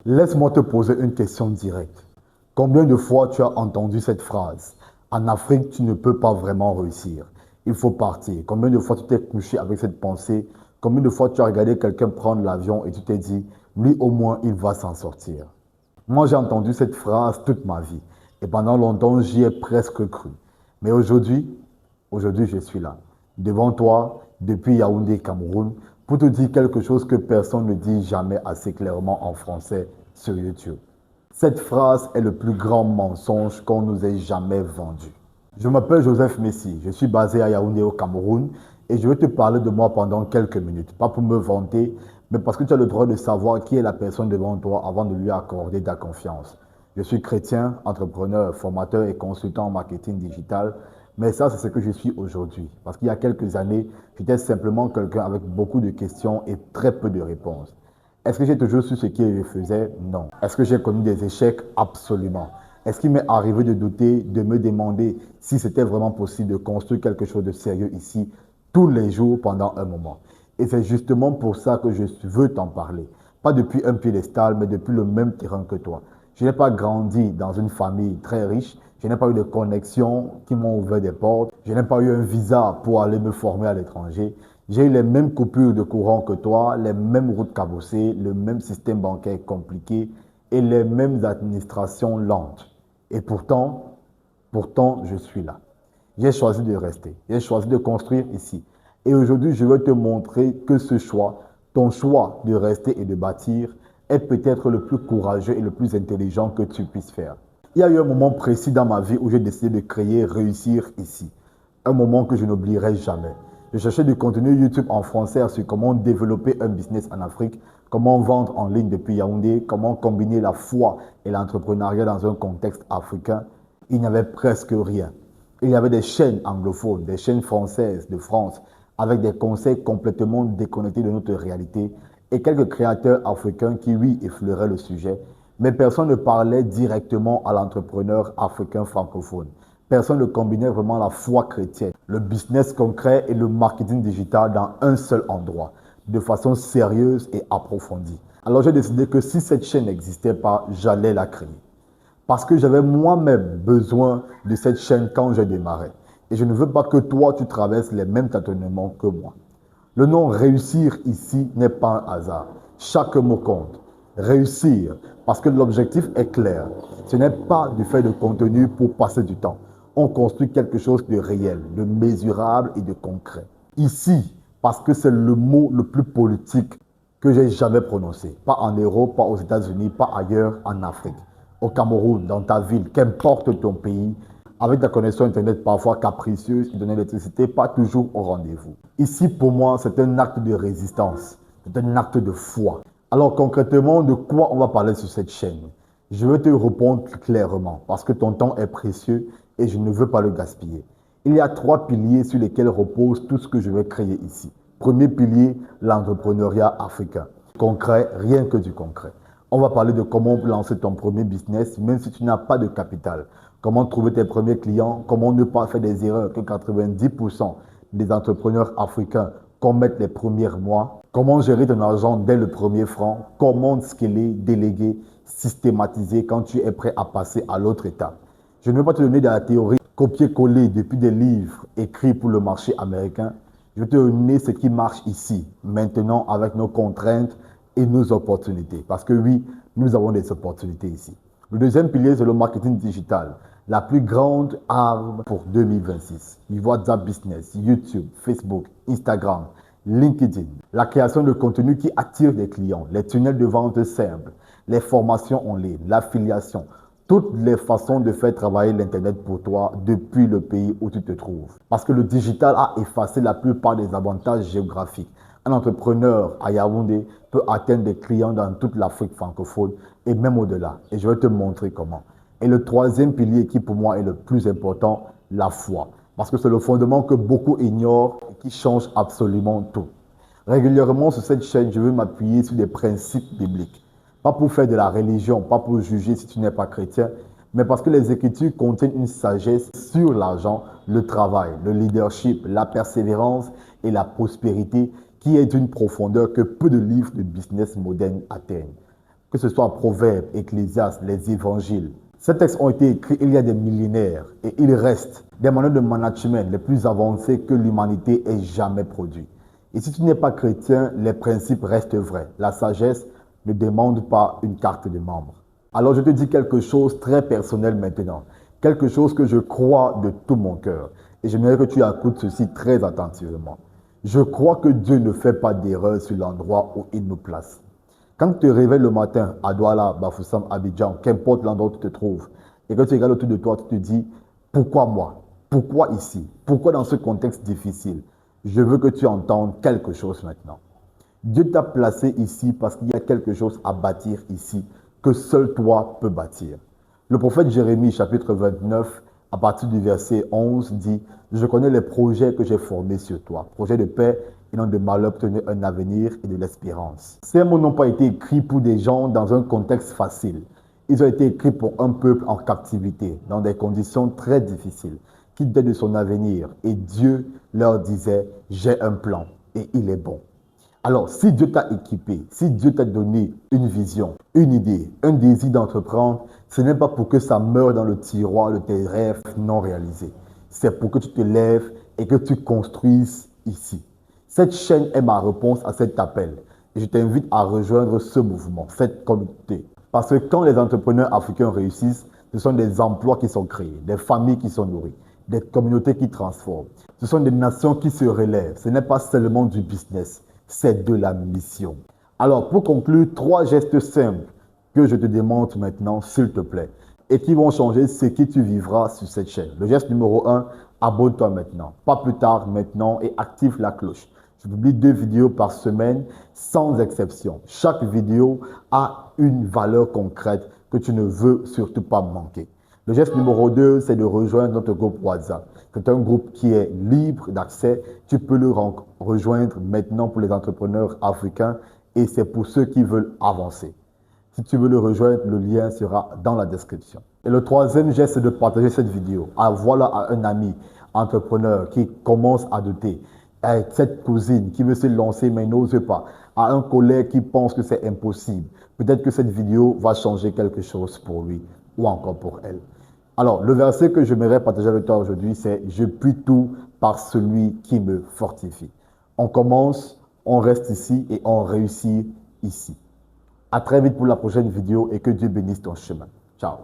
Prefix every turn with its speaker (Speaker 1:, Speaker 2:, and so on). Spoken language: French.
Speaker 1: Laisse-moi te poser une question directe. Combien de fois tu as entendu cette phrase? En Afrique, tu ne peux pas vraiment réussir. Il faut partir. Combien de fois tu t'es couché avec cette pensée? Combien de fois tu as regardé quelqu'un prendre l'avion et tu t'es dit, lui au moins, il va s'en sortir? Moi, j'ai entendu cette phrase toute ma vie. Et pendant longtemps, j'y ai presque cru. Mais aujourd'hui, je suis là, devant toi, depuis Yaoundé, Cameroun, pour te dire quelque chose que personne ne dit jamais assez clairement en français sur YouTube. Cette phrase est le plus grand mensonge qu'on nous ait jamais vendu. Je m'appelle Joseph Messi, je suis basé à Yaoundé au Cameroun et je vais te parler de moi pendant quelques minutes. Pas pour me vanter, mais parce que tu as le droit de savoir qui est la personne devant toi avant de lui accorder ta confiance. Je suis chrétien, entrepreneur, formateur et consultant en marketing digital, mais ça c'est ce que je suis aujourd'hui. Parce qu'il y a quelques années, j'étais simplement quelqu'un avec beaucoup de questions et très peu de réponses. Est-ce que j'ai toujours su ce que je faisais? Non. Est-ce que j'ai connu des échecs? Absolument. Est-ce qu'il m'est arrivé de douter, de me demander si c'était vraiment possible de construire quelque chose de sérieux ici tous les jours pendant un moment? Et c'est justement pour ça que je veux t'en parler. Pas depuis un piédestal, mais depuis le même terrain que toi. Je n'ai pas grandi dans une famille très riche. Je n'ai pas eu de connexions qui m'ont ouvert des portes. Je n'ai pas eu un visa pour aller me former à l'étranger. J'ai eu les mêmes coupures de courant que toi, les mêmes routes cabossées, le même système bancaire compliqué et les mêmes administrations lentes. Et pourtant, je suis là. J'ai choisi de rester. J'ai choisi de construire ici. Et aujourd'hui, je vais te montrer que ce choix, ton choix de rester et de bâtir, est peut-être le plus courageux et le plus intelligent que tu puisses faire. Il y a eu un moment précis dans ma vie où j'ai décidé de créer Réussir ici. Un moment que je n'oublierai jamais. Je cherchais du contenu YouTube en français sur comment développer un business en Afrique, comment vendre en ligne depuis Yaoundé, comment combiner la foi et l'entrepreneuriat dans un contexte africain. Il n'y avait presque rien. Il y avait des chaînes anglophones, des chaînes françaises de France, avec des conseils complètement déconnectés de notre réalité et quelques créateurs africains qui, oui, effleuraient le sujet, mais personne ne parlait directement à l'entrepreneur africain francophone. Personne ne combinait vraiment la foi chrétienne, le business concret et le marketing digital dans un seul endroit, de façon sérieuse et approfondie. Alors j'ai décidé que si cette chaîne n'existait pas, j'allais la créer. Parce que j'avais moi-même besoin de cette chaîne quand j'ai démarré. Et je ne veux pas que toi, tu traverses les mêmes tâtonnements que moi. Le nom réussir ici n'est pas un hasard. Chaque mot compte. Réussir, parce que l'objectif est clair. Ce n'est pas du fait de contenu pour passer du temps. On construit quelque chose de réel, de mesurable et de concret. Ici, parce que c'est le mot le plus politique que j'ai jamais prononcé. Pas en Europe, pas aux États-Unis, pas ailleurs, en Afrique. Au Cameroun, dans ta ville, qu'importe ton pays, avec ta connexion Internet parfois capricieuse et de l'électricité pas toujours au rendez-vous. Ici, pour moi, c'est un acte de résistance, c'est un acte de foi. Alors concrètement, de quoi on va parler sur cette chaîne? Je vais te répondre clairement parce que ton temps est précieux et je ne veux pas le gaspiller. Il y a 3 piliers sur lesquels repose tout ce que je vais créer ici. Premier pilier, l'entrepreneuriat africain. Concret, rien que du concret. On va parler de comment lancer ton premier business, même si tu n'as pas de capital. Comment trouver tes premiers clients, comment ne pas faire des erreurs que 90% des entrepreneurs africains commettent les premiers mois. Comment gérer ton argent dès le premier franc. Comment scaler, déléguer, systématiser quand tu es prêt à passer à l'autre étape. Je ne vais pas te donner de la théorie copier-coller depuis des livres écrits pour le marché américain. Je vais te donner ce qui marche ici, maintenant avec nos contraintes et nos opportunités. Parce que oui, nous avons des opportunités ici. Le deuxième pilier, c'est le marketing digital. La plus grande arme pour 2026. WhatsApp Business, YouTube, Facebook, Instagram, LinkedIn. La création de contenu qui attire des clients, les tunnels de vente simples, les formations en ligne, l'affiliation. Toutes les façons de faire travailler l'Internet pour toi depuis le pays où tu te trouves. Parce que le digital a effacé la plupart des avantages géographiques. Un entrepreneur à Yaoundé peut atteindre des clients dans toute l'Afrique francophone et même au-delà. Et je vais te montrer comment. Et le troisième pilier qui pour moi est le plus important, la foi. Parce que c'est le fondement que beaucoup ignorent et qui change absolument tout. Régulièrement sur cette chaîne, je veux m'appuyer sur des principes bibliques. Pas pour faire de la religion, pas pour juger si tu n'es pas chrétien, mais parce que les Écritures contiennent une sagesse sur l'argent, le travail, le leadership, la persévérance et la prospérité qui est d'une profondeur que peu de livres de business modernes atteignent. que ce soit Proverbes, Ecclésiastes, les évangiles. Ces textes ont été écrits il y a des millénaires et ils restent des manuels de management les plus avancés que l'humanité ait jamais produits. Et si tu n'es pas chrétien, les principes restent vrais. La sagesse ne demande pas une carte de membre. Alors je te dis quelque chose de très personnel maintenant, quelque chose que je crois de tout mon cœur. Et j'aimerais que tu écoutes ceci très attentivement. Je crois que Dieu ne fait pas d'erreur sur l'endroit où il nous place. Quand tu te réveilles le matin à Douala, Bafoussam, Abidjan, qu'importe l'endroit où tu te trouves, et que tu regardes autour de toi, tu te dis, pourquoi moi? Pourquoi ici? Pourquoi dans ce contexte difficile? Je veux que tu entendes quelque chose maintenant. Dieu t'a placé ici parce qu'il y a quelque chose à bâtir ici que seul toi peux bâtir. Le prophète Jérémie, chapitre 29, à partir du verset 11, dit « Je connais les projets que j'ai formés sur toi, projets de paix et non de malheur pour donner un avenir et de l'espérance. » Ces mots n'ont pas été écrits pour des gens dans un contexte facile. Ils ont été écrits pour un peuple en captivité, dans des conditions très difficiles, qui doutaient de son avenir. Et Dieu leur disait « J'ai un plan et il est bon. » Alors, si Dieu t'a équipé, si Dieu t'a donné une vision, une idée, un désir d'entreprendre, ce n'est pas pour que ça meure dans le tiroir de tes rêves non réalisés. C'est pour que tu te lèves et que tu construises ici. Cette chaîne est ma réponse à cet appel. Et je t'invite à rejoindre ce mouvement, cette communauté. Parce que quand les entrepreneurs africains réussissent, ce sont des emplois qui sont créés, des familles qui sont nourries, des communautés qui transforment. Ce sont des nations qui se relèvent. Ce n'est pas seulement du business. C'est de la mission. Alors, pour conclure, 3 gestes simples que je te demande maintenant, s'il te plaît, et qui vont changer ce que tu vivras sur cette chaîne. Le geste numéro 1, abonne-toi maintenant. Pas plus tard, maintenant, et active la cloche. Je publie 2 vidéos par semaine, sans exception. Chaque vidéo a une valeur concrète que tu ne veux surtout pas manquer. Le geste numéro 2, c'est de rejoindre notre groupe WhatsApp. C'est un groupe qui est libre d'accès. Tu peux le rejoindre maintenant pour les entrepreneurs africains et c'est pour ceux qui veulent avancer. Si tu veux le rejoindre, le lien sera dans la description. Et le 3e geste, c'est de partager cette vidéo. Voilà à un ami entrepreneur qui commence à douter, à cette cousine qui veut se lancer mais n'ose pas, à un collègue qui pense que c'est impossible. Peut-être que cette vidéo va changer quelque chose pour lui ou encore pour elle. Alors, le verset que j'aimerais partager avec toi aujourd'hui, c'est « Je puis tout par celui qui me fortifie ». On commence, on reste ici et on réussit ici. À très vite pour la prochaine vidéo et que Dieu bénisse ton chemin. Ciao.